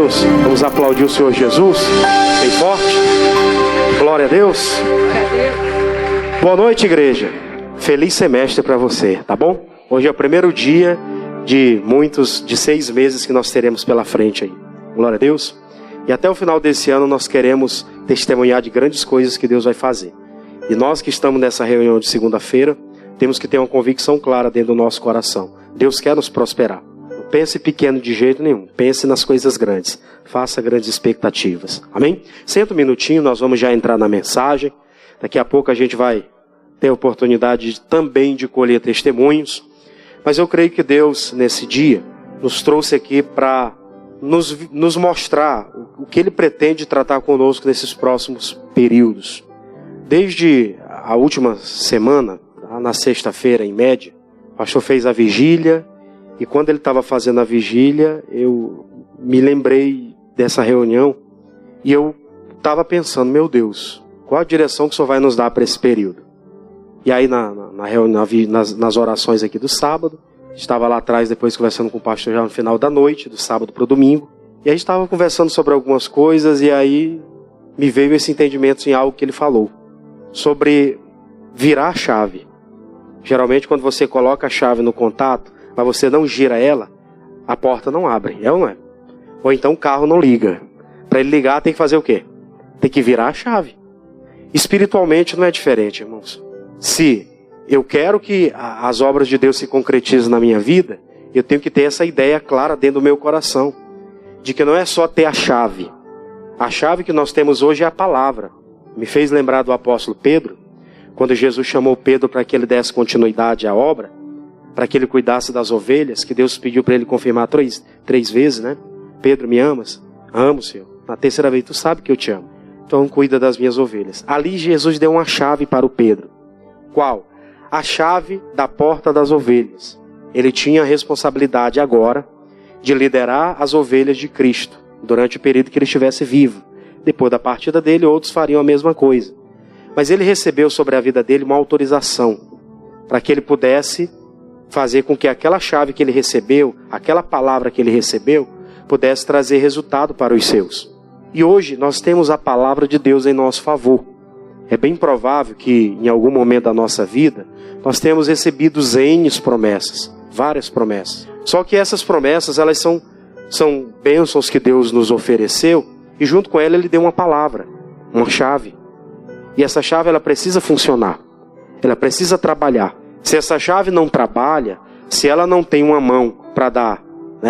Vamos aplaudir o Senhor Jesus bem forte. Glória a Deus. Boa noite, igreja. Feliz semestre para você, tá bom? Hoje é o primeiro dia de 6 meses que nós teremos pela frente aí. Glória a Deus. E até o final desse ano nós queremos testemunhar de grandes coisas que Deus vai fazer. E nós que estamos nessa reunião de segunda-feira, temos que ter uma convicção clara dentro do nosso coração. Deus quer nos prosperar. Não pense pequeno de jeito nenhum. Pense nas coisas grandes. Faça grandes expectativas. Amém? Senta um minutinho, nós vamos já entrar na mensagem. Daqui a pouco a gente vai ter a oportunidade também de colher testemunhos. Mas eu creio que Deus, nesse dia, nos trouxe aqui para nos mostrar o que Ele pretende tratar conosco nesses próximos períodos. Desde a última semana, na sexta-feira, em média, o pastor fez a vigília, e quando ele estava fazendo a vigília, eu me lembrei dessa reunião, e eu estava pensando, meu Deus, qual a direção que o Senhor vai nos dar para esse período? E aí nas orações aqui do sábado, estava lá atrás depois conversando com o pastor já no final da noite, do sábado para o domingo, e a gente estava conversando sobre algumas coisas, e aí me veio esse entendimento em algo que ele falou, sobre virar a chave. Geralmente quando você coloca a chave no contato, mas você não gira ela, a porta não abre, é ou não é? Ou então o carro não liga. Para ele ligar tem que fazer o quê? Tem que virar a chave. Espiritualmente não é diferente, irmãos. Se eu quero que as obras de Deus se concretizem na minha vida, eu tenho que ter essa ideia clara dentro do meu coração, de que não é só ter a chave. A chave que nós temos hoje é a palavra. Me fez lembrar do apóstolo Pedro, quando Jesus chamou Pedro para que ele desse continuidade à obra, para que ele cuidasse das ovelhas, que Deus pediu para ele confirmar três vezes, né? Pedro, me amas? Amo, Senhor. Na terceira vez, tu sabe que eu te amo. Então cuida das minhas ovelhas. Ali Jesus deu uma chave para o Pedro. Qual? A chave da porta das ovelhas. Ele tinha a responsabilidade agora de liderar as ovelhas de Cristo, durante o período que ele estivesse vivo. Depois da partida dele, outros fariam a mesma coisa. Mas ele recebeu sobre a vida dele uma autorização, para que ele pudesse fazer com que aquela chave que ele recebeu, aquela palavra que ele recebeu, pudesse trazer resultado para os seus. E hoje nós temos a palavra de Deus em nosso favor. É bem provável que em algum momento da nossa vida, nós temos recebido N promessas, várias promessas. Só que essas promessas, elas são bênçãos que Deus nos ofereceu, e junto com ela Ele deu uma palavra, uma chave. E essa chave, ela precisa funcionar, ela precisa trabalhar. Se essa chave não trabalha, se ela não tem uma mão para dar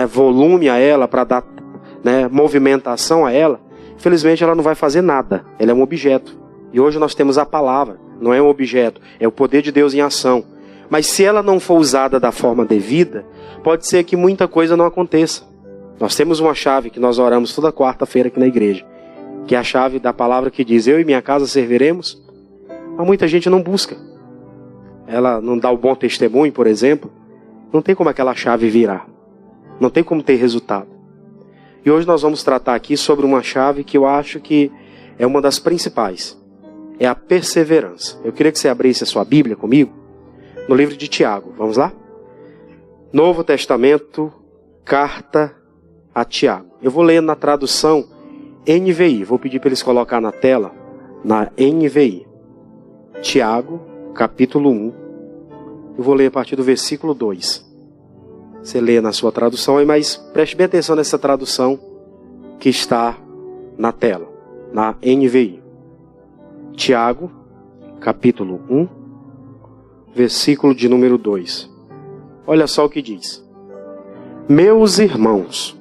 volume a ela, para dar movimentação a ela, infelizmente ela não vai fazer nada, ela é um objeto. E hoje nós temos a palavra, não é um objeto, é o poder de Deus em ação. Mas se ela não for usada da forma devida, pode ser que muita coisa não aconteça. Nós temos uma chave que nós oramos toda quarta-feira aqui na igreja, que é a chave da palavra que diz, eu e minha casa serviremos. Mas muita gente não busca. Ela não dá o bom testemunho, por exemplo. Não tem como aquela chave virar. Não tem como ter resultado. E hoje nós vamos tratar aqui sobre uma chave que eu acho que é uma das principais. É a perseverança. Eu queria que você abrisse a sua Bíblia comigo, no livro de Tiago. Vamos lá? Novo Testamento, carta a Tiago. Eu vou ler na tradução NVI. Vou pedir para eles colocar na tela, na NVI. Tiago, capítulo 1. Eu vou ler a partir do versículo 2. Você lê na sua tradução aí, mas preste bem atenção nessa tradução que está na tela, na NVI. Tiago, capítulo 1, versículo de número 2. Olha só o que diz. Meus irmãos,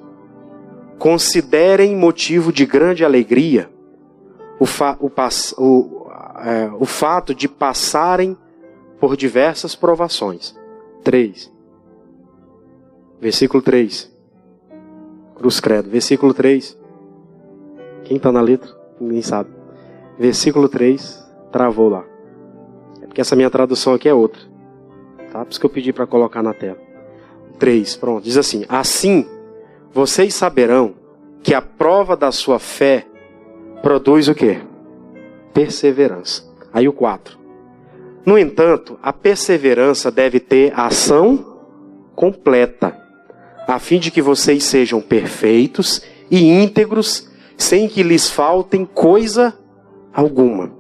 considerem motivo de grande alegria o fato de passarem por diversas provações. 3. Versículo 3. Cruz credo. Versículo 3. Quem está na letra? Ninguém sabe. Versículo 3. Travou lá. É porque essa minha tradução aqui é outra. Tá? Por isso que eu pedi para colocar na tela. 3. Pronto. Diz assim. Assim, vocês saberão que a prova da sua fé produz o quê? Perseverança. Aí o 4. No entanto, a perseverança deve ter a ação completa, a fim de que vocês sejam perfeitos e íntegros, sem que lhes faltem coisa alguma.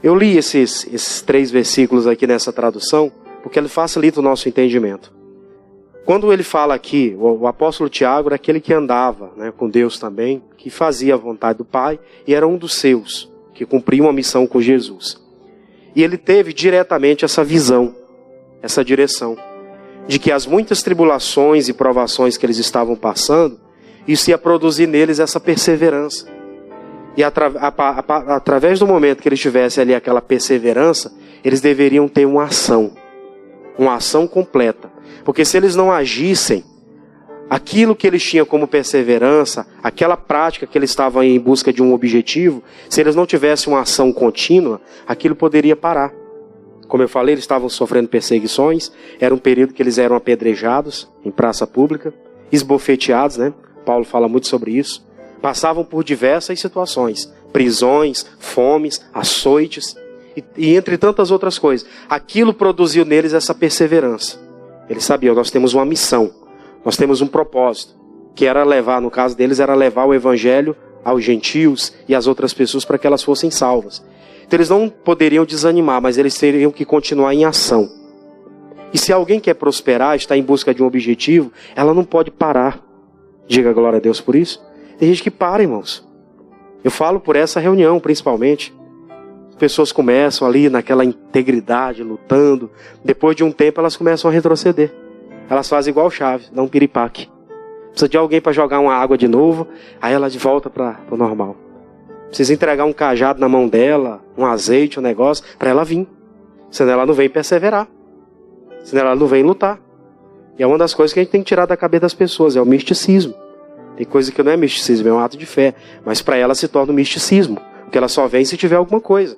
Eu li esses 3 versículos aqui nessa tradução, porque ele facilita o nosso entendimento. Quando ele fala aqui, o apóstolo Tiago era aquele que andava, né, com Deus também, que fazia a vontade do Pai, e era um dos seus, que cumpria uma missão com Jesus. E ele teve diretamente essa visão, essa direção, de que as muitas tribulações e provações que eles estavam passando, isso ia produzir neles essa perseverança. E através do momento que eles tivessem ali aquela perseverança, eles deveriam ter uma ação completa. Porque se eles não agissem, aquilo que eles tinham como perseverança, aquela prática que eles estavam em busca de um objetivo, se eles não tivessem uma ação contínua, aquilo poderia parar. Como eu falei, eles estavam sofrendo perseguições, era um período que eles eram apedrejados em praça pública, esbofeteados, né? Paulo fala muito sobre isso. Passavam por diversas situações, prisões, fomes, açoites, e entre tantas outras coisas. Aquilo produziu neles essa perseverança. Eles sabiam, nós temos uma missão, nós temos um propósito, que era levar, no caso deles, era levar o evangelho aos gentios e às outras pessoas para que elas fossem salvas. Então eles não poderiam desanimar, mas eles teriam que continuar em ação. E se alguém quer prosperar, está em busca de um objetivo, ela não pode parar. Diga glória a Deus por isso. Tem gente que para, irmãos. Eu falo por essa reunião, principalmente. As pessoas começam ali naquela integridade, lutando. Depois de um tempo, elas começam a retroceder. Elas fazem igual Chaves, dá um piripaque. Precisa de alguém para jogar uma água de novo, aí ela volta para o normal. Precisa entregar um cajado na mão dela, um azeite, um negócio, para ela vir. Senão ela não vem perseverar. Senão ela não vem lutar. E é uma das coisas que a gente tem que tirar da cabeça das pessoas, é o misticismo. Tem coisa que não é misticismo, é um ato de fé. Mas para ela se torna um misticismo, porque ela só vem se tiver alguma coisa.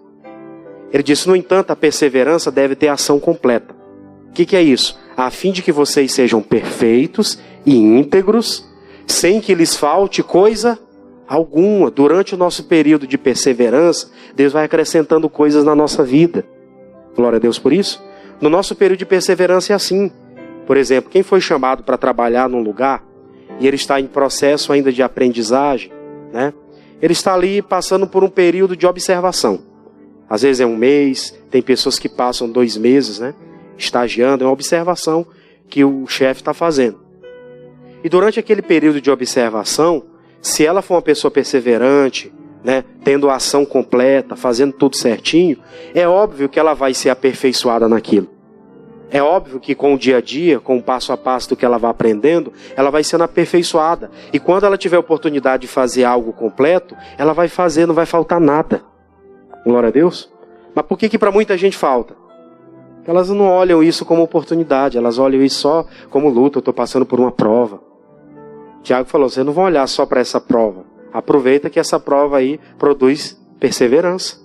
Ele disse, no entanto, a perseverança deve ter ação completa. O que é isso? A fim de que vocês sejam perfeitos e íntegros, sem que lhes falte coisa alguma. Durante o nosso período de perseverança, Deus vai acrescentando coisas na nossa vida. Glória a Deus por isso. No nosso período de perseverança é assim. Por exemplo, quem foi chamado para trabalhar num lugar, e ele está em processo ainda de aprendizagem, né? Ele está ali passando por um período de observação. Às vezes é 1 mês, tem pessoas que passam 2 meses, né? Estagiando, é uma observação que o chefe está fazendo. E durante aquele período de observação, se ela for uma pessoa perseverante, né, tendo a ação completa, fazendo tudo certinho, é óbvio que ela vai ser aperfeiçoada naquilo. É óbvio que com o dia a dia, com o passo a passo do que ela vai aprendendo, ela vai sendo aperfeiçoada. E quando ela tiver a oportunidade de fazer algo completo, ela vai fazer, não vai faltar nada. Glória a Deus. Mas por que para muita gente falta? Elas não olham isso como oportunidade, elas olham isso só como luta, eu estou passando por uma prova. Tiago falou, vocês não vão olhar só para essa prova. Aproveita que essa prova aí produz perseverança.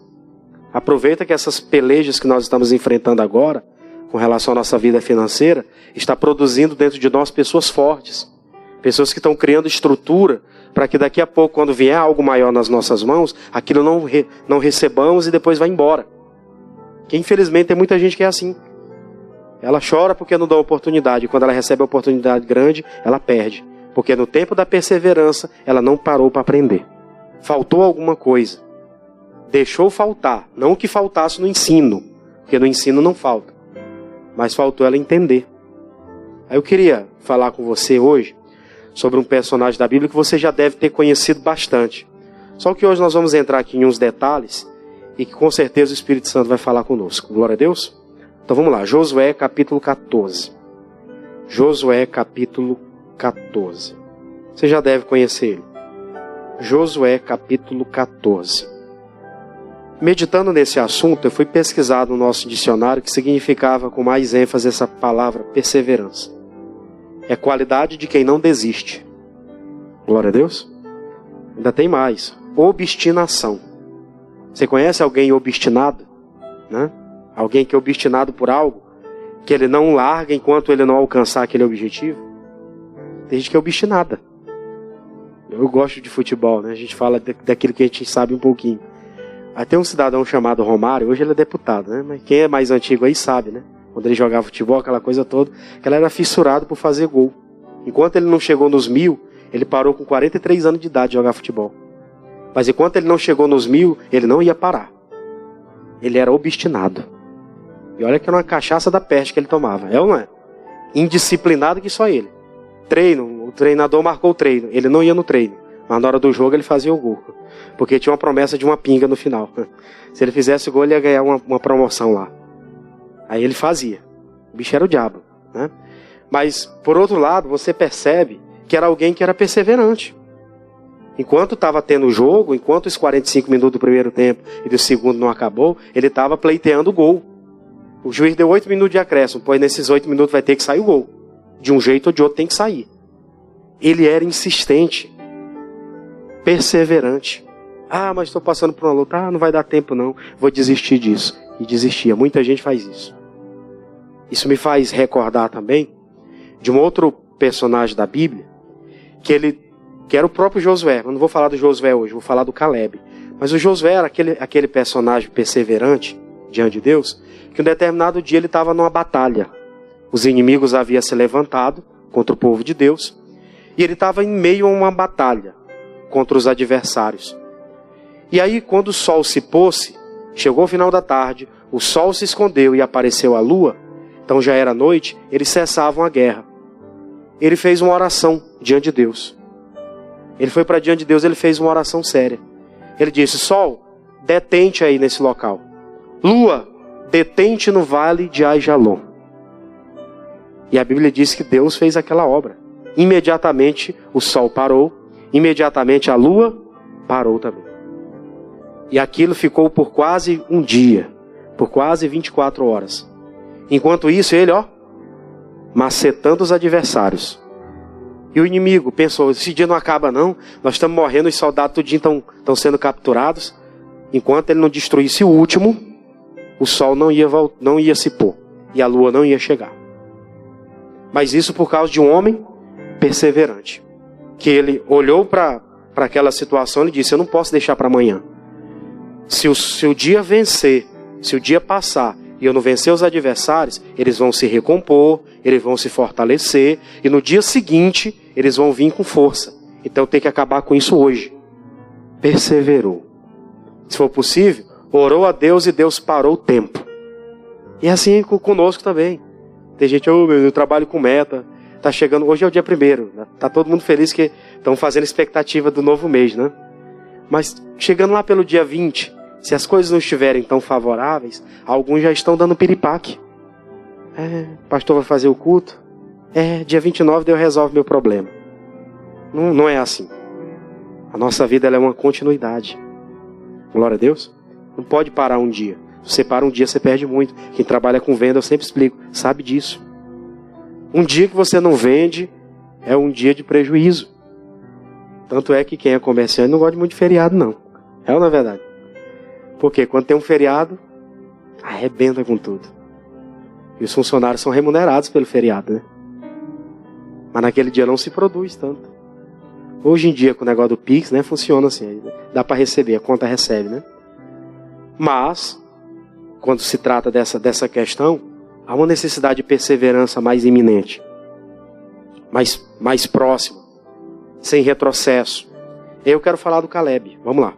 Aproveita que essas pelejas que nós estamos enfrentando agora, com relação à nossa vida financeira, está produzindo dentro de nós pessoas fortes. Pessoas que estão criando estrutura para que daqui a pouco, quando vier algo maior nas nossas mãos, aquilo não recebamos e depois vai embora. Que infelizmente tem muita gente que é assim. Ela chora porque não dá oportunidade. E quando ela recebe a oportunidade grande, ela perde. Porque no tempo da perseverança, ela não parou para aprender. Faltou alguma coisa. Deixou faltar. Não que faltasse no ensino. Porque no ensino não falta. Mas faltou ela entender. Aí eu queria falar com você hoje sobre um personagem da Bíblia que você já deve ter conhecido bastante. Só que hoje nós vamos entrar aqui em uns detalhes e que com certeza o Espírito Santo vai falar conosco. Glória a Deus? Então vamos lá. Josué capítulo 14. Josué capítulo 14. Você já deve conhecer ele. Josué capítulo 14. Meditando nesse assunto, eu fui pesquisar no nosso dicionário que significava com mais ênfase essa palavra perseverança. É qualidade de quem não desiste. Glória a Deus. Ainda tem mais. Obstinação. Você conhece alguém obstinado? Né? Alguém que é obstinado por algo, que ele não larga enquanto ele não alcançar aquele objetivo? Tem gente que é obstinada. Eu gosto de futebol, né? A gente fala daquilo que a gente sabe um pouquinho. Aí tem um cidadão chamado Romário, hoje ele é deputado, né? Mas quem é mais antigo aí sabe, né? Quando ele jogava futebol, aquela coisa toda, que ele era fissurado por fazer gol. Enquanto ele não chegou nos 1000, Ele parou com 43 anos de idade de jogar futebol. Mas enquanto ele não chegou nos 1000, ele não ia parar. Ele era obstinado. E olha que era uma cachaça da peste que ele tomava. É ou não é? Indisciplinado que só ele. Treino, o treinador marcou o treino. Ele não ia no treino. Mas na hora do jogo ele fazia o gol. Porque tinha uma promessa de uma pinga no final. Se ele fizesse o gol, ele ia ganhar uma promoção lá. Aí ele fazia. O bicho era o diabo, né? Mas, por outro lado, você percebe que era alguém que era perseverante. Enquanto estava tendo o jogo, enquanto os 45 minutos do primeiro tempo e do segundo não acabou, ele estava pleiteando o gol. O juiz deu 8 minutos de acréscimo, pois nesses 8 minutos vai ter que sair o gol. De um jeito ou de outro tem que sair. Ele era insistente, perseverante. Ah, mas estou passando por uma luta. Ah, não vai dar tempo não, vou desistir disso. E desistia. Muita gente faz isso. Isso me faz recordar também de um outro personagem da Bíblia, que era o próprio Josué. Eu não vou falar do Josué hoje, vou falar do Caleb. Mas o Josué era aquele personagem perseverante diante de Deus, que um determinado dia ele estava numa batalha. Os inimigos haviam se levantado contra o povo de Deus, e ele estava em meio a uma batalha contra os adversários. E aí, quando o sol se pôs, chegou o final da tarde, o sol se escondeu e apareceu a lua, então já era noite, eles cessavam a guerra. Ele fez uma oração diante de Deus. Ele foi para diante de Deus, ele fez uma oração séria. Ele disse: sol, detente aí nesse local. Lua, detente no vale de Aijalon. E a Bíblia diz que Deus fez aquela obra. Imediatamente o sol parou, imediatamente a lua parou também. E aquilo ficou por quase um dia, por quase 24 horas. Enquanto isso, ele, macetando os adversários. E o inimigo pensou: esse dia não acaba não, nós estamos morrendo, os soldados tudinho estão sendo capturados. Enquanto ele não destruísse o último, o sol não ia se pôr e a lua não ia chegar. Mas isso por causa de um homem perseverante, que ele olhou para aquela situação e disse: eu não posso deixar para amanhã. Se o dia vencer, se o dia passar e eu não vencer os adversários, eles vão se recompor, eles vão se fortalecer, e no dia seguinte eles vão vir com força. Então eu tenho que acabar com isso hoje. Perseverou. Se for possível, orou a Deus e Deus parou o tempo. E é assim conosco também. Tem gente: eu trabalho com meta, tá chegando, hoje é o dia 1º, né? Tá todo mundo feliz que estão fazendo expectativa do novo mês, né? Mas chegando lá pelo dia 20, se as coisas não estiverem tão favoráveis, alguns já estão dando piripaque. O pastor vai fazer o culto. Dia 29 Deus resolve meu problema. Não é assim. A nossa vida ela é uma continuidade. Glória a Deus. Não pode parar um dia. Se você para um dia, você perde muito. Quem trabalha com venda, eu sempre explico, sabe disso. Um dia que você não vende é um dia de prejuízo. Tanto é que quem é comerciante não gosta muito de feriado, não. É ou não é verdade? Porque quando tem um feriado, arrebenta com tudo. E os funcionários são remunerados pelo feriado, né? Mas naquele dia não se produz tanto. Hoje em dia, com o negócio do Pix, né, funciona assim. Dá para receber, a conta recebe, né? Mas, quando se trata dessa questão, há uma necessidade de perseverança mais iminente. Mais próxima. Sem retrocesso. Eu quero falar do Caleb. Vamos lá.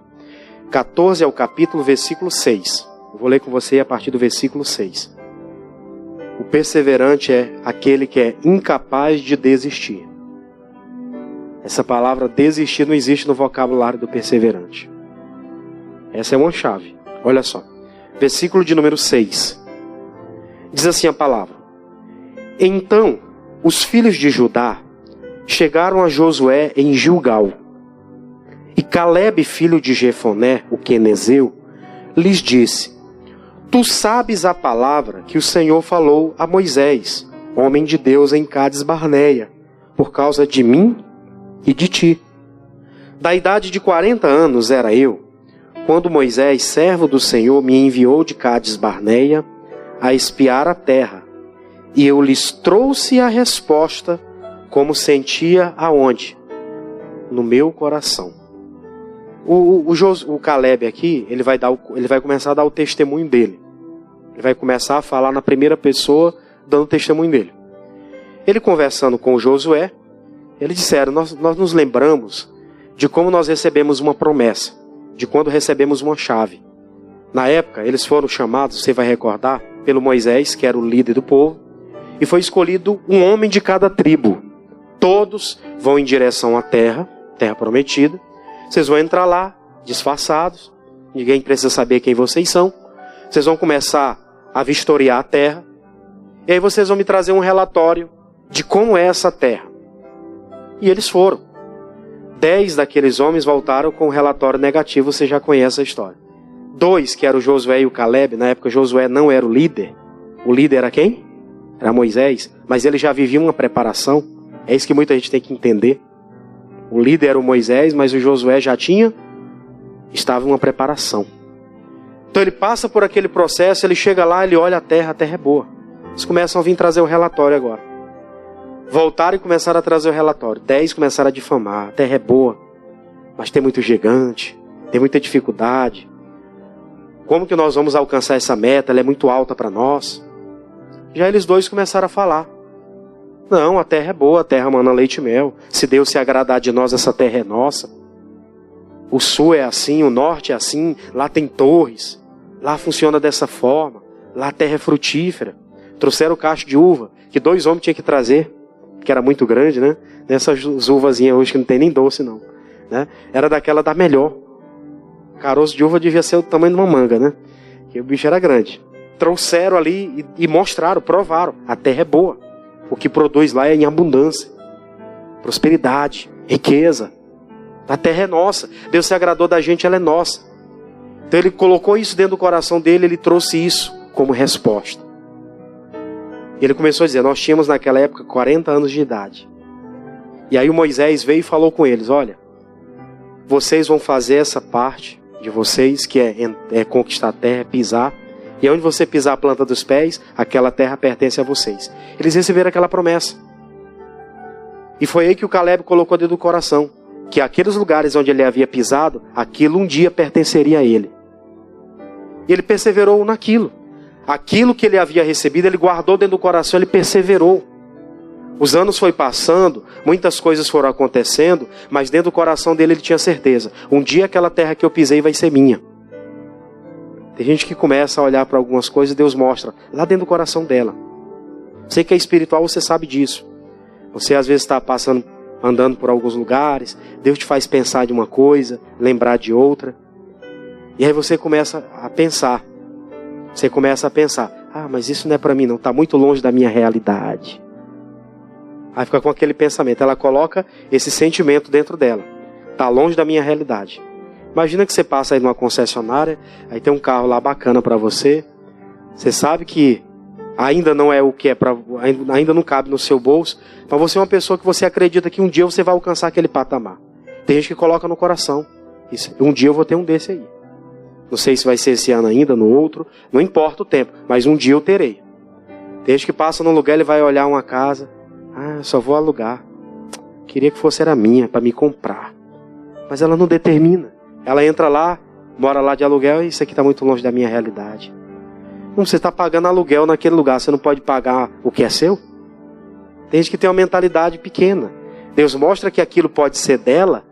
14 é o capítulo, versículo 6. Eu vou ler com você a partir do versículo 6. O perseverante é aquele que é incapaz de desistir. Essa palavra desistir não existe no vocabulário do perseverante. Essa é uma chave. Olha só. Versículo de número 6. Diz assim a palavra: então os filhos de Judá chegaram a Josué em Gilgal. E Caleb, filho de Jefoné, o quenezeu, lhes disse: tu sabes a palavra que o Senhor falou a Moisés, homem de Deus, em Cádiz Barneia, por causa de mim e de ti. Da idade de 40 anos era eu, quando Moisés, servo do Senhor, me enviou de Cádiz Barneia a espiar a terra, e eu lhes trouxe a resposta como sentia aonde? No meu coração. O Caleb aqui, ele vai começar a dar o testemunho dele. Ele vai começar a falar na primeira pessoa, dando o testemunho dele. Ele conversando com o Josué, Eles disseram, nós nos lembramos de como nós recebemos uma promessa, de quando recebemos uma chave. Na época, eles foram chamados, você vai recordar, pelo Moisés, que era o líder do povo, e foi escolhido um homem de cada tribo. Todos vão em direção à terra prometida. Vocês vão entrar lá, disfarçados, ninguém precisa saber quem vocês são. Vocês vão começar a vistoriar a terra, e aí vocês vão me trazer um relatório de como é essa terra. E eles foram. 10 daqueles homens voltaram com um relatório negativo, você já conhece a história. 2, que era o Josué e o Caleb, na época Josué não era o líder era quem? Era Moisés, mas ele já vivia uma preparação, é isso que muita gente tem que entender. O líder era o Moisés, mas o Josué estava em uma preparação. Então ele passa por aquele processo, ele chega lá, ele olha a terra é boa. Eles começam a vir trazer o relatório agora. Voltaram e começaram a trazer o relatório. 10 começaram a difamar. A terra é boa, mas tem muito gigante, tem muita dificuldade. Como que nós vamos alcançar essa meta? Ela é muito alta para nós. Já eles 2 começaram a falar. Não, a terra é boa, a terra mana leite e mel. Se Deus se agradar de nós, essa terra é nossa. O sul é assim, o norte é assim, lá tem torres, lá funciona dessa forma, lá a terra é frutífera. Trouxeram o cacho de uva, que 2 homens tinham que trazer, que era muito grande, né? Nessas uvazinhas hoje que não tem nem doce não, né? Era daquela da melhor. Caroço de uva devia ser o tamanho de uma manga, né? Que o bicho era grande. Trouxeram ali e mostraram, provaram. A terra é boa. O que produz lá é em abundância. Prosperidade, riqueza. A terra é nossa. Deus se agradou da gente, ela é nossa. Então ele colocou isso dentro do coração dele, ele trouxe isso como resposta. E ele começou a dizer, nós tínhamos naquela época 40 anos de idade. E aí o Moisés veio e falou com eles, olha, vocês vão fazer essa parte de vocês, que é conquistar a terra, pisar. E onde você pisar a planta dos pés, aquela terra pertence a vocês. Eles receberam aquela promessa. E foi aí que o Caleb colocou dentro do coração, que aqueles lugares onde ele havia pisado, aquilo um dia pertenceria a ele. E ele perseverou naquilo. Aquilo que ele havia recebido, ele guardou dentro do coração, ele perseverou. Os anos foram passando, muitas coisas foram acontecendo, mas dentro do coração dele ele tinha certeza. Um dia aquela terra que eu pisei vai ser minha. Tem gente que começa a olhar para algumas coisas e Deus mostra lá dentro do coração dela. Você que é espiritual, você sabe disso. Você às vezes está andando por alguns lugares, Deus te faz pensar de uma coisa, lembrar de outra. E aí você começa a pensar. Você começa a pensar, mas isso não é para mim não, está muito longe da minha realidade. Aí fica com aquele pensamento, ela coloca esse sentimento dentro dela. Está longe da minha realidade. Imagina que você passa aí numa concessionária, aí tem um carro lá bacana para você. Você sabe que ainda não é o que é ainda não cabe no seu bolso, mas você é uma pessoa que você acredita que um dia você vai alcançar aquele patamar. Tem gente que coloca no coração, isso, um dia eu vou ter um desse aí. Não sei se vai ser esse ano ainda, no outro, não importa o tempo, mas um dia eu terei. Tem gente que passa num lugar, ele vai olhar uma casa, eu só vou alugar. Queria que fosse era minha, para me comprar. Mas ela não determina. Ela entra lá, mora lá de aluguel, e isso aqui está muito longe da minha realidade. Como você está pagando aluguel naquele lugar, você não pode pagar o que é seu? Tem gente que tem uma mentalidade pequena. Deus mostra que aquilo pode ser dela,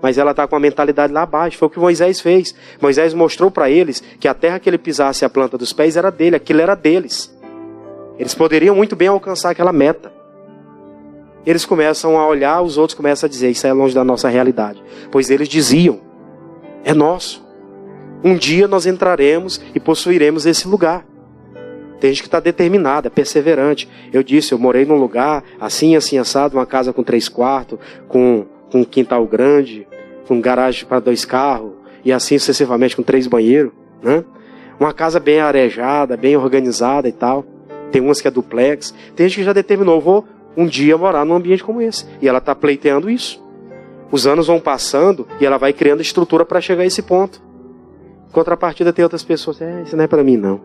mas ela está com a mentalidade lá abaixo. Foi o que Moisés fez. Moisés mostrou para eles que a terra que ele pisasse a planta dos pés era dele, aquilo era deles. Eles poderiam muito bem alcançar aquela meta. Eles começam a olhar, os outros começam a dizer, isso é longe da nossa realidade. Pois eles diziam, é nosso. Um dia nós entraremos e possuiremos esse lugar. Tem gente que está determinada, é perseverante. Eu disse, eu morei num lugar assim, assim, assado, uma casa com 3 quartos, com um quintal grande, com garagem para 2 carros, e assim sucessivamente com 3 banheiros, né? Uma casa bem arejada, bem organizada e tal. Tem umas que é duplex. Tem gente que já determinou, vou um dia morar num ambiente como esse. E ela está pleiteando isso. Os anos vão passando e ela vai criando estrutura para chegar a esse ponto. Em contrapartida tem outras pessoas, isso não é para mim não.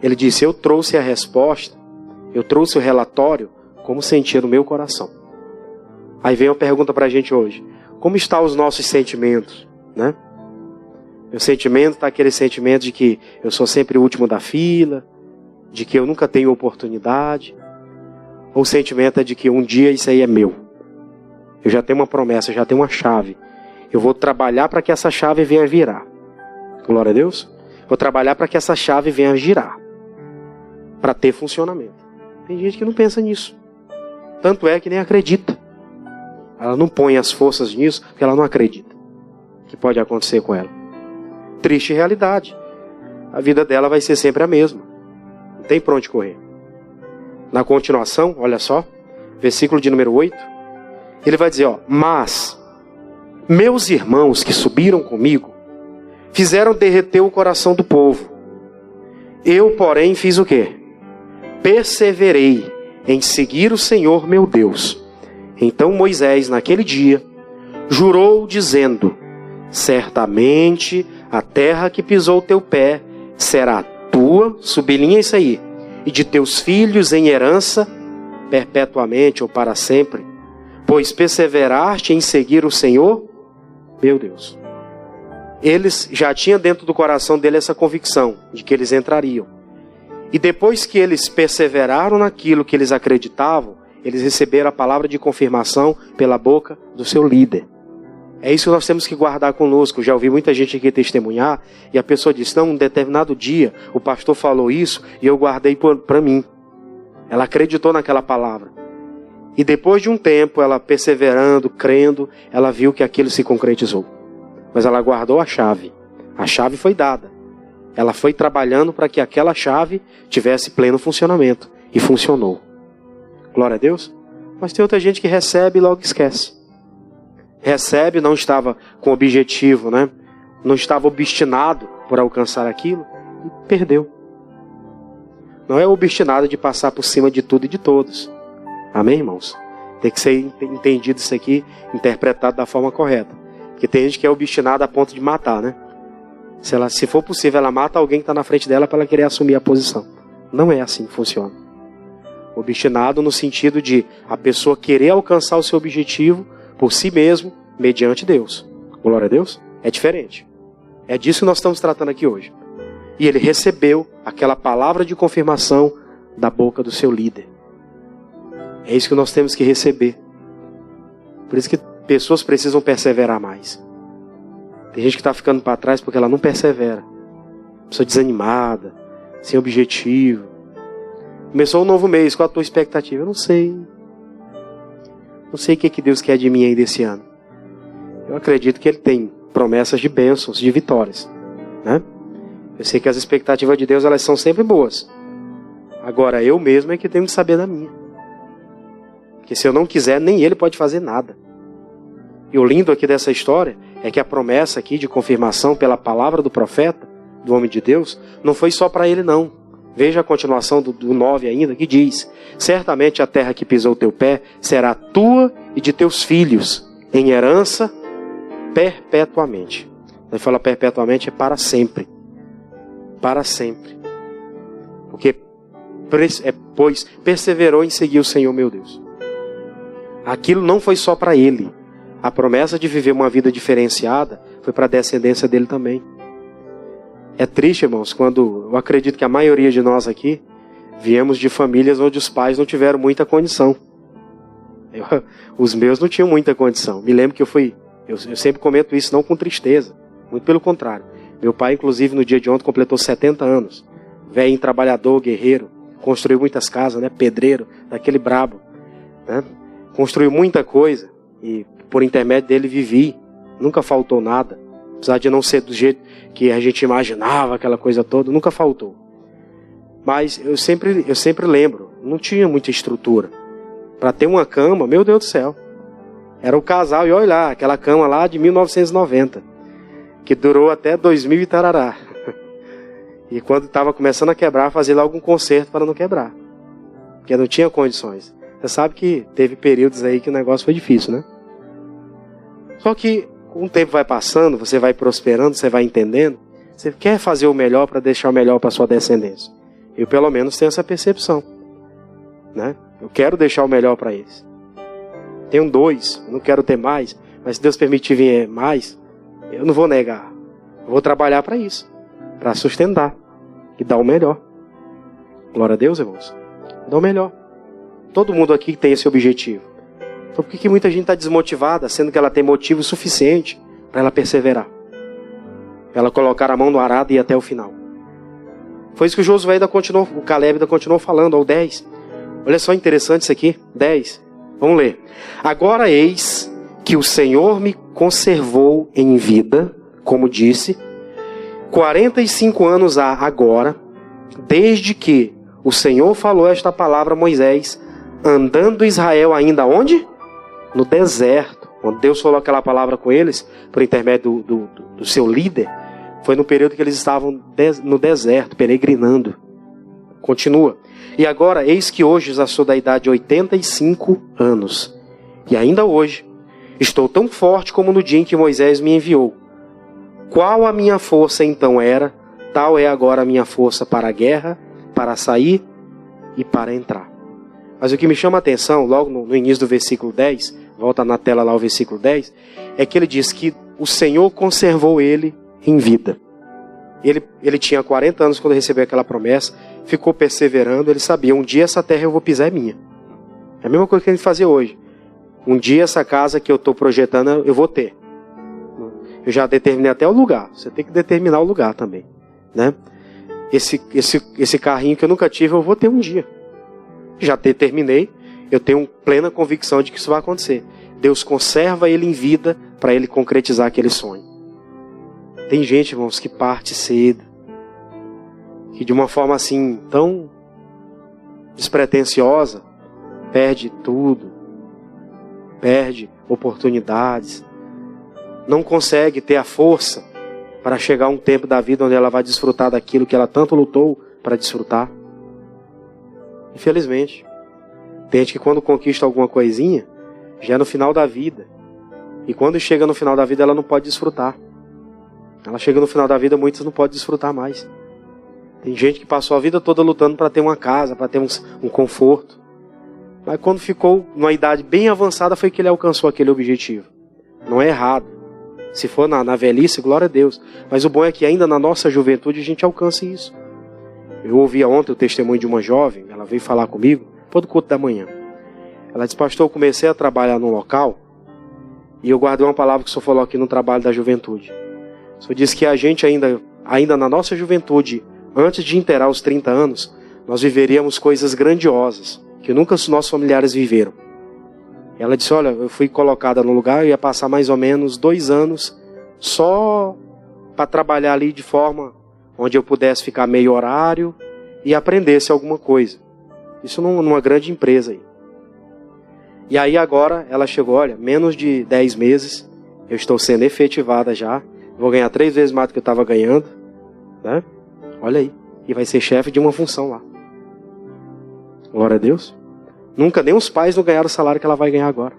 Ele disse, eu trouxe a resposta, eu trouxe o relatório, como sentia no meu coração. Aí vem uma pergunta para a gente hoje. Como estão os nossos sentimentos, né? Meu sentimento está aquele sentimento de que eu sou sempre o último da fila, de que eu nunca tenho oportunidade. Ou o sentimento é de que um dia isso aí é meu? Eu já tenho uma promessa, já tenho uma chave. Eu vou trabalhar para que essa chave venha virar. Glória a Deus. Vou trabalhar para que essa chave venha girar. Para ter funcionamento. Tem gente que não pensa nisso. Tanto é que nem acredita. Ela não põe as forças nisso porque ela não acredita que pode acontecer com ela. Triste realidade. A vida dela vai ser sempre a mesma. Não tem para onde correr. Na continuação, olha só, versículo de número 8, ele vai dizer, mas meus irmãos que subiram comigo fizeram derreter o coração do povo. Eu, porém, fiz o quê? Perseverei em seguir o Senhor meu Deus. Então Moisés, naquele dia, jurou dizendo, certamente a terra que pisou teu pé será tua, sublinha isso aí, e de teus filhos em herança, perpetuamente ou para sempre, pois perseveraste em seguir o Senhor, meu Deus. Eles já tinham dentro do coração dele essa convicção de que eles entrariam. E depois que eles perseveraram naquilo que eles acreditavam, eles receberam a palavra de confirmação pela boca do seu líder. É isso que nós temos que guardar conosco. Já ouvi muita gente aqui testemunhar e a pessoa disse, não, um determinado dia o pastor falou isso e eu guardei para mim. Ela acreditou naquela palavra. E depois de um tempo, ela perseverando, crendo, ela viu que aquilo se concretizou. Mas ela guardou a chave. A chave foi dada. Ela foi trabalhando para que aquela chave tivesse pleno funcionamento. E funcionou. Glória a Deus. Mas tem outra gente que recebe e logo esquece. Recebe, não estava com objetivo, né? Não estava obstinado por alcançar aquilo e perdeu. Não é obstinado de passar por cima de tudo e de todos. Amém, irmãos? Tem que ser entendido isso aqui, interpretado da forma correta. Porque tem gente que é obstinada a ponto de matar, né? Se for possível, ela mata alguém que está na frente dela para ela querer assumir a posição. Não é assim que funciona. Obstinado no sentido de a pessoa querer alcançar o seu objetivo por si mesmo, mediante Deus. Glória a Deus. É diferente. É disso que nós estamos tratando aqui hoje. E ele recebeu aquela palavra de confirmação da boca do seu líder. É isso que nós temos que receber. Por isso que pessoas precisam perseverar mais. Tem gente que está ficando para trás porque ela não persevera. Pessoa desanimada, sem objetivo. Começou um novo mês, qual a tua expectativa? Eu não sei. Não sei o que Deus quer de mim ainda esse ano. Eu acredito que Ele tem promessas de bênçãos, de vitórias, né? Eu sei que as expectativas de Deus, elas são sempre boas. Agora, eu mesmo é que tenho que saber da minha. Porque se eu não quiser, nem Ele pode fazer nada. E o lindo aqui dessa história é que a promessa aqui de confirmação pela palavra do profeta, do homem de Deus, não foi só para ele não. Veja a continuação do 9 ainda, que diz, certamente a terra que pisou o teu pé será tua e de teus filhos, em herança perpetuamente. Ele fala perpetuamente, é para sempre. Para sempre. Porque, pois perseverou em seguir o Senhor meu Deus. Aquilo não foi só para ele. A promessa de viver uma vida diferenciada foi para a descendência dele também. É triste, irmãos, quando eu acredito que a maioria de nós aqui viemos de famílias onde os pais não tiveram muita condição. Os meus não tinham muita condição. Me lembro que eu sempre comento isso não com tristeza, muito pelo contrário. Meu pai, inclusive, no dia de ontem completou 70 anos. Velho, trabalhador, guerreiro, construiu muitas casas, né? Pedreiro, daquele brabo, né? Construiu muita coisa e por intermédio dele vivi. Nunca faltou nada. Apesar de não ser do jeito que a gente imaginava, aquela coisa toda, nunca faltou. Mas eu sempre lembro, não tinha muita estrutura. Para ter uma cama, meu Deus do céu. Era o casal, e olha lá, aquela cama lá de 1990, que durou até 2000 e tarará. E quando estava começando a quebrar, fazia lá algum conserto para não quebrar. Porque não tinha condições. Você sabe que teve períodos aí que o negócio foi difícil, né? Só que com o tempo vai passando, você vai prosperando, você vai entendendo. Você quer fazer o melhor para deixar o melhor para sua descendência. Eu pelo menos tenho essa percepção, né? Eu quero deixar o melhor para eles. Tenho 2, não quero ter mais, mas se Deus permitir vir mais, eu não vou negar. Eu vou trabalhar para isso, para sustentar e dar o melhor. Glória a Deus, irmãos. Dar o melhor. Todo mundo aqui tem esse objetivo. Então por que muita gente está desmotivada, sendo que ela tem motivo suficiente para ela perseverar? Para ela colocar a mão no arado e ir até o final. Foi isso que o Josué ainda continuou, o Caleb ainda continuou falando, ao 10. Olha só interessante isso aqui, 10. Vamos ler. Agora eis que o Senhor me conservou em vida, como disse, 45 anos há agora, desde que o Senhor falou esta palavra a Moisés, andando Israel ainda onde? No deserto. Quando Deus falou aquela palavra com eles, por intermédio do seu líder, foi no período que eles estavam no deserto, peregrinando. Continua. E agora, eis que hoje já sou da idade de 85 anos. E ainda hoje, estou tão forte como no dia em que Moisés me enviou. Qual a minha força então era, tal é agora a minha força para a guerra, para sair e para entrar. Mas o que me chama a atenção, logo no início do versículo 10, volta na tela lá o versículo 10, é que ele diz que o Senhor conservou ele em vida. Ele tinha 40 anos quando recebeu aquela promessa, ficou perseverando, ele sabia, um dia essa terra eu vou pisar é minha. É a mesma coisa que a gente fazia hoje. Um dia essa casa que eu estou projetando eu vou ter. Eu já determinei até o lugar, você tem que determinar o lugar também, né? Esse carrinho que eu nunca tive eu vou ter um dia. Já determinei, eu tenho plena convicção de que isso vai acontecer. Deus conserva ele em vida para ele concretizar aquele sonho. Tem gente, irmãos, que parte cedo, que de uma forma assim tão despretensiosa, perde tudo, perde oportunidades, não consegue ter a força para chegar a um tempo da vida onde ela vai desfrutar daquilo que ela tanto lutou para desfrutar. Infelizmente, tem gente que quando conquista alguma coisinha, já é no final da vida. E quando chega no final da vida, ela não pode desfrutar. Ela chega no final da vida, muitos não podem desfrutar mais. Tem gente que passou a vida toda lutando para ter uma casa, para ter um conforto. Mas quando ficou numa idade bem avançada, foi que ele alcançou aquele objetivo. Não é errado. Se for na velhice, glória a Deus. Mas o bom é que ainda na nossa juventude a gente alcance isso. Eu ouvi ontem o testemunho de uma jovem, ela veio falar comigo, todo culto da manhã. Ela disse, pastor, eu comecei a trabalhar num local e eu guardei uma palavra que o senhor falou aqui no trabalho da juventude. O senhor disse que a gente ainda na nossa juventude, antes de inteirar os 30 anos, nós viveríamos coisas grandiosas, que nunca os nossos familiares viveram. Ela disse, olha, eu fui colocada no lugar, eu ia passar mais ou menos 2 anos só para trabalhar ali de forma onde eu pudesse ficar meio horário e aprendesse alguma coisa. Isso numa grande empresa aí. E aí agora ela chegou, olha, menos de 10 meses, eu estou sendo efetivada já, vou ganhar 3 vezes mais do que eu estava ganhando, né? Olha aí, e vai ser chefe de uma função lá. Glória a Deus. Nunca, nem os pais não ganharam o salário que ela vai ganhar agora.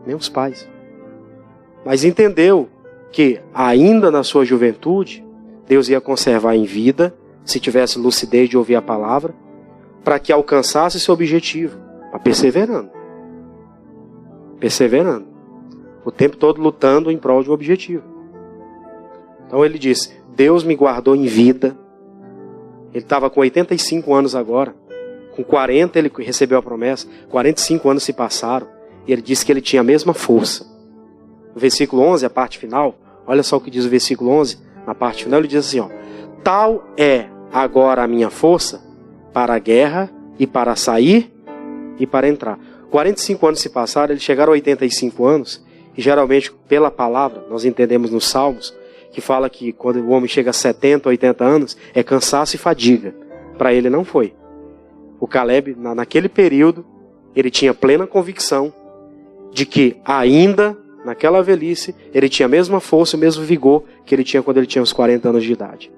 Nem os pais. Mas entendeu que ainda na sua juventude, Deus ia conservar em vida, se tivesse lucidez de ouvir a palavra, para que alcançasse seu objetivo, perseverando. Perseverando. O tempo todo lutando em prol de um objetivo. Então ele disse, Deus me guardou em vida. Ele estava com 85 anos agora. Com 40 ele recebeu a promessa. 45 anos se passaram. E ele disse que ele tinha a mesma força. No versículo 11, a parte final. Olha só o que diz o versículo 11. Na parte final ele diz assim, ó, tal é agora a minha força para a guerra e para sair e para entrar. 45 anos se passaram, eles chegaram a 85 anos. E geralmente pela palavra, nós entendemos nos Salmos, que fala que quando o homem chega a 70, 80 anos, é cansaço e fadiga. Para ele não foi. O Caleb, naquele período, ele tinha plena convicção de que ainda, naquela velhice, ele tinha a mesma força, o mesmo vigor que ele tinha quando ele tinha uns 40 anos de idade.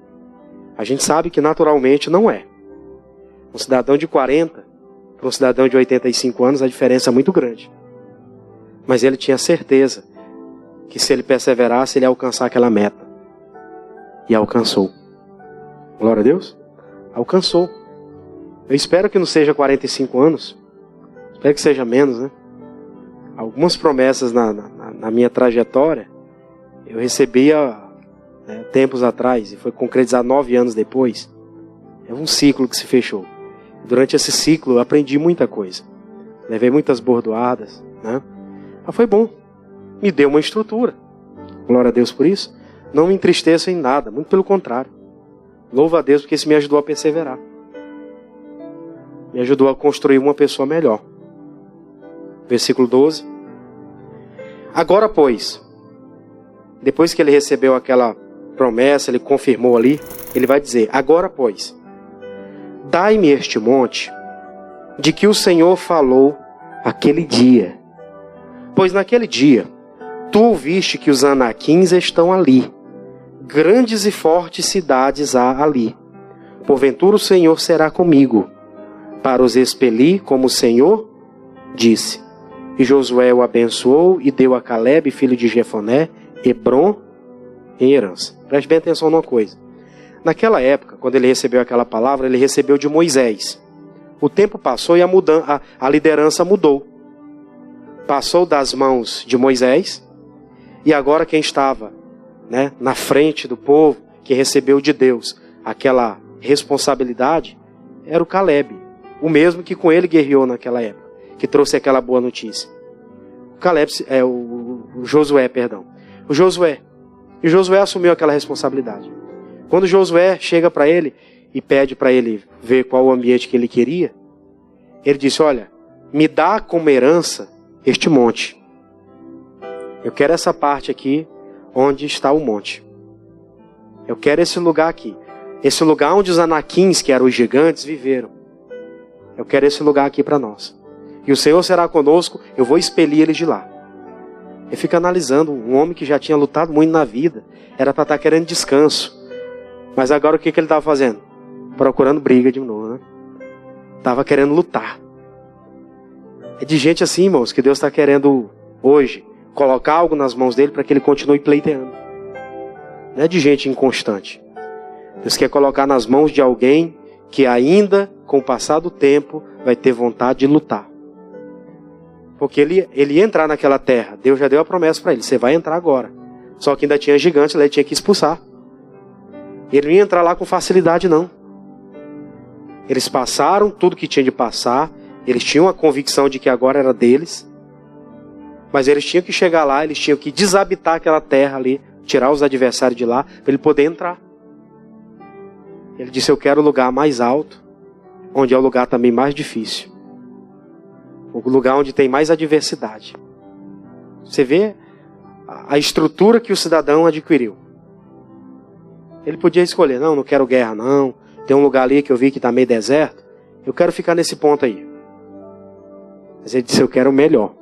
A gente sabe que naturalmente não é. Um cidadão de 40 para um cidadão de 85 anos, a diferença é muito grande. Mas ele tinha certeza que se ele perseverasse, ele ia alcançar aquela meta. E alcançou. Glória a Deus. Alcançou. Eu espero que não seja 45 anos. Espero que seja menos, né? Algumas promessas na minha trajetória, eu recebia tempos atrás, e foi concretizado 9 anos depois. É um ciclo que se fechou. Durante esse ciclo eu aprendi muita coisa. Levei muitas bordoadas, né? Mas foi bom. Me deu uma estrutura. Glória a Deus por isso. Não me entristeço em nada, muito pelo contrário. Louvo a Deus porque isso me ajudou a perseverar. Me ajudou a construir uma pessoa melhor. Versículo 12. Agora, pois, depois que ele recebeu aquela promessa, ele confirmou ali, ele vai dizer: agora, pois, dai-me este monte de que o Senhor falou aquele dia. Pois naquele dia, tu ouviste que os anaquins estão ali. Grandes e fortes cidades há ali. Porventura o Senhor será comigo, para os expelir como o Senhor disse. E Josué o abençoou e deu a Calebe, filho de Jefoné, Hebrom em herança. Preste bem atenção numa coisa. Naquela época, quando ele recebeu aquela palavra, ele recebeu de Moisés. O tempo passou e a liderança mudou. Passou das mãos de Moisés, e agora quem estava, né, na frente do povo, que recebeu de Deus aquela responsabilidade, era o Calebe, o mesmo que com ele guerreou naquela época, que trouxe aquela boa notícia. O Josué. E Josué assumiu aquela responsabilidade. Quando Josué chega para ele e pede para ele ver qual o ambiente que ele queria, ele disse: olha, me dá como herança este monte. Eu quero essa parte aqui onde está o monte. Eu quero esse lugar aqui. Esse lugar onde os anaquins, que eram os gigantes, viveram. Eu quero esse lugar aqui para nós. E o Senhor será conosco, eu vou expelir eles de lá. Ele fica analisando um homem que já tinha lutado muito na vida. Era para estar querendo descanso. Mas agora o que ele estava fazendo? Procurando briga de novo, né? Estava querendo lutar. É de gente assim, irmãos, que Deus está querendo hoje colocar algo nas mãos dele para que ele continue pleiteando. Não é de gente inconstante. Deus quer colocar nas mãos de alguém que ainda, com o passar do tempo, vai ter vontade de lutar. Porque ele ia entrar naquela terra. Deus já deu a promessa para ele: você vai entrar agora. Só que ainda tinha gigantes lá, ele tinha que expulsar. Ele não ia entrar lá com facilidade, não. Eles passaram tudo que tinha de passar. Eles tinham a convicção de que agora era deles. Mas eles tinham que chegar lá, eles tinham que desabitar aquela terra ali, tirar os adversários de lá, para ele poder entrar. Ele disse: eu quero o lugar mais alto, onde é o lugar também mais difícil. O lugar onde tem mais adversidade. Você vê a estrutura que o cidadão adquiriu. Ele podia escolher: não quero guerra não, tem um lugar ali que eu vi que está meio deserto, eu quero ficar nesse ponto aí. Mas ele disse: eu quero o melhor.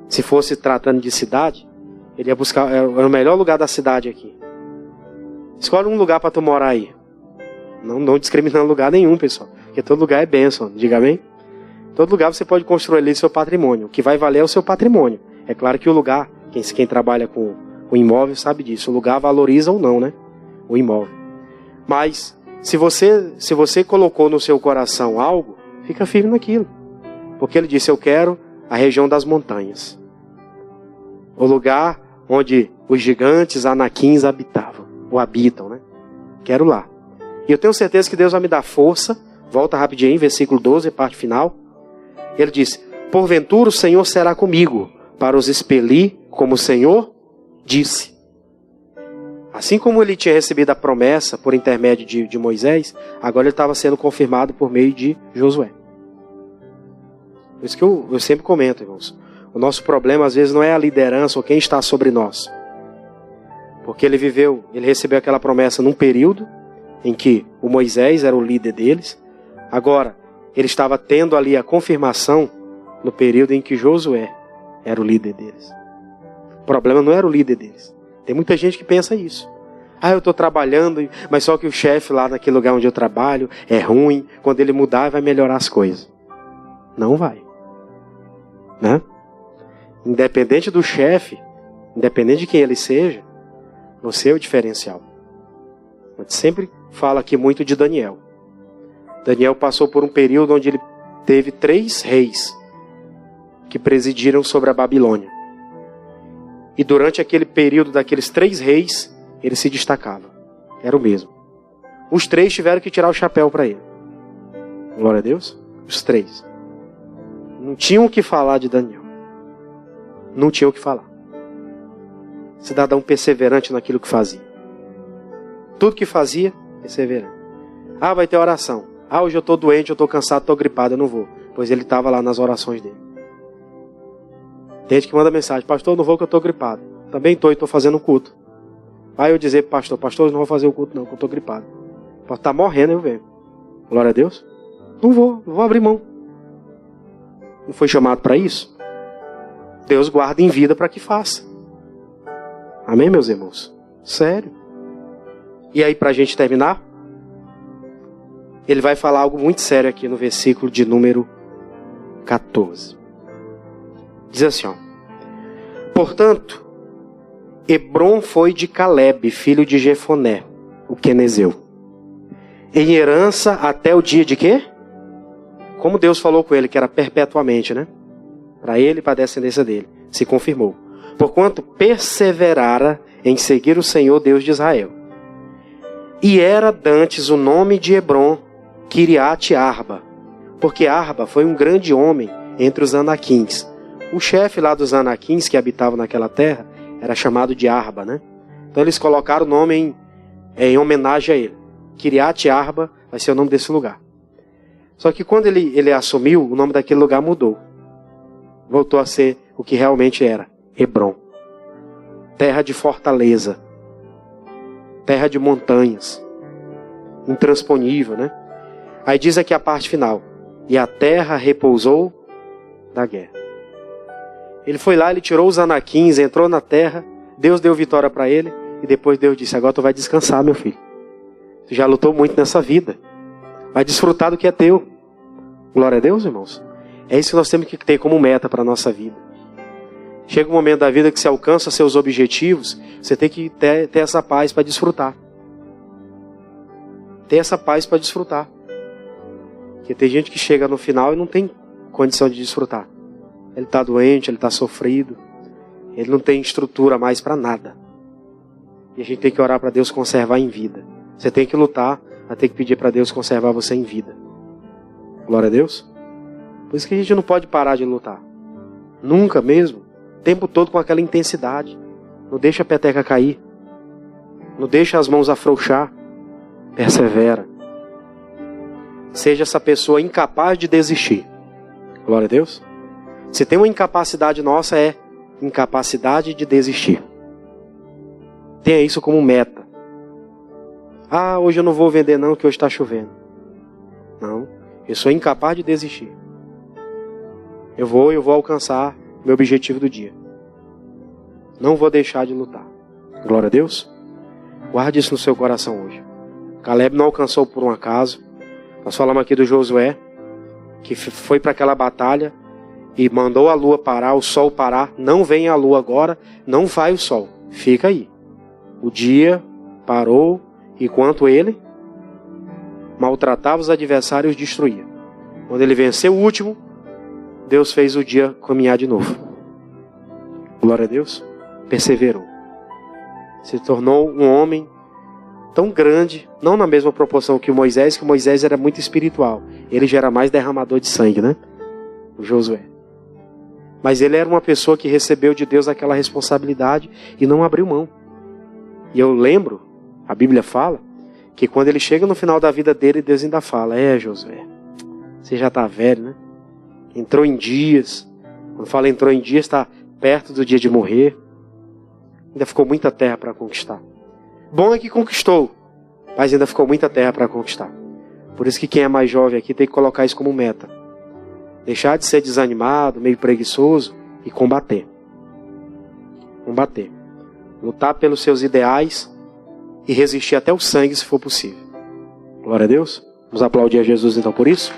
Se fosse tratando de cidade, ele ia buscar o melhor lugar da cidade aqui. Escolhe um lugar para tu morar aí. Não discriminando lugar nenhum, pessoal, porque todo lugar é bênção, diga amém? Todo lugar você pode construir ali seu patrimônio. O que vai valer é o seu patrimônio. É claro que o lugar, quem trabalha com o imóvel sabe disso. O lugar valoriza ou não, né? O imóvel. Mas, se você colocou no seu coração algo, fica firme naquilo. Porque ele disse: eu quero a região das montanhas. O lugar onde os gigantes, anaquins habitavam. Ou habitam, né? Quero lá. E eu tenho certeza que Deus vai me dar força. Volta rapidinho, versículo 12, parte final. Ele disse: porventura o Senhor será comigo, para os expelir, como o Senhor disse. Assim como ele tinha recebido a promessa por intermédio de Moisés, agora ele estava sendo confirmado por meio de Josué. Por isso que eu sempre comento, irmãos. O nosso problema às vezes não é a liderança ou quem está sobre nós. Porque ele recebeu aquela promessa num período em que o Moisés era o líder deles. Agora, ele estava tendo ali a confirmação no período em que Josué era o líder deles. O problema não era o líder deles. Tem muita gente que pensa isso. Eu estou trabalhando, mas só que o chefe lá naquele lugar onde eu trabalho é ruim. Quando ele mudar, vai melhorar as coisas. Não vai. Né? Independente do chefe, independente de quem ele seja, você é o diferencial. A gente sempre fala aqui muito de Daniel. Daniel passou por um período onde ele teve 3 reis que presidiram sobre a Babilônia. E durante aquele período daqueles 3 reis, ele se destacava. Era o mesmo. Os 3 tiveram que tirar o chapéu para ele. Glória a Deus. Os 3. Não tinham o que falar de Daniel. Não tinham o que falar. Cidadão perseverante naquilo que fazia. Tudo que fazia, perseverante. Ah, vai ter oração. Ah, hoje eu estou doente, eu estou cansado, estou gripado, eu não vou. Pois ele estava lá nas orações dele. Tem gente que manda mensagem: pastor, eu não vou que eu estou gripado. Também estou e estou fazendo culto. Aí eu dizer para o pastor, eu não vou fazer o culto não, que eu estou gripado. Pode estar morrendo, eu venho. Glória a Deus. Não vou abrir mão. Não foi chamado para isso? Deus guarda em vida para que faça. Amém, meus irmãos? Sério. E aí, para a gente terminar, ele vai falar algo muito sério aqui no versículo de número 14. Diz assim, ó: portanto, Hebrom foi de Caleb, filho de Jefoné, o quenezeu, em herança até o dia de quê? Como Deus falou com ele, que era perpetuamente, né? Para ele e para a descendência dele. Se confirmou. Porquanto perseverara em seguir o Senhor Deus de Israel. E era dantes o nome de Hebrom, Kiriat Arba, porque Arba foi um grande homem entre os anaquins. O chefe lá dos anaquins que habitavam naquela terra era chamado de Arba, né? Então eles colocaram o nome em homenagem a ele. Kiriat Arba vai ser o nome desse lugar. Só que quando ele assumiu, o nome daquele lugar mudou. Voltou a ser o que realmente era: Hebrom. Terra de fortaleza. Terra de montanhas. Intransponível, né? Aí diz aqui a parte final: e a terra repousou da guerra. Ele foi lá, ele tirou os anaquins, entrou na terra, Deus deu vitória para ele, e depois Deus disse: agora tu vai descansar, meu filho. Tu já lutou muito nessa vida. Vai desfrutar do que é teu. Glória a Deus, irmãos. É isso que nós temos que ter como meta para a nossa vida. Chega um momento da vida que você alcança seus objetivos, você tem que ter essa paz para desfrutar. Ter essa paz para desfrutar. Porque tem gente que chega no final e não tem condição de desfrutar. Ele está doente, ele está sofrido. Ele não tem estrutura mais para nada. E a gente tem que orar para Deus conservar em vida. Você tem que lutar, vai ter que pedir para Deus conservar você em vida. Glória a Deus. Por isso que a gente não pode parar de lutar. Nunca mesmo. O tempo todo com aquela intensidade. Não deixa a peteca cair. Não deixa as mãos afrouxar. Persevera. Seja essa pessoa incapaz de desistir. Glória a Deus. Se tem uma incapacidade nossa, é incapacidade de desistir. Tenha isso como meta. Ah, hoje eu não vou vender não, que hoje está chovendo. Não, eu sou incapaz de desistir. Eu vou alcançar meu objetivo do dia. Não vou deixar de lutar. Glória a Deus. Guarde isso no seu coração hoje. Caleb não alcançou por um acaso. Nós falamos aqui do Josué, que foi para aquela batalha e mandou a lua parar, o sol parar. Não vem a lua agora, não vai o sol. Fica aí. O dia parou, enquanto ele maltratava os adversários e os destruía. Quando ele venceu o último, Deus fez o dia caminhar de novo. Glória a Deus. Perseverou. Se tornou um homem tão grande, não na mesma proporção que Moisés era muito espiritual. Ele já era mais derramador de sangue, né? O Josué. Mas ele era uma pessoa que recebeu de Deus aquela responsabilidade e não abriu mão. E eu lembro, a Bíblia fala, que quando ele chega no final da vida dele, Deus ainda fala: Josué, você já está velho, né? Entrou em dias. Quando fala entrou em dias, está perto do dia de morrer. Ainda ficou muita terra para conquistar. Bom é que conquistou, mas ainda ficou muita terra para conquistar. Por isso que quem é mais jovem aqui tem que colocar isso como meta. Deixar de ser desanimado, meio preguiçoso e combater. Combater. Lutar pelos seus ideais e resistir até o sangue se for possível. Glória a Deus. Vamos aplaudir a Jesus então por isso.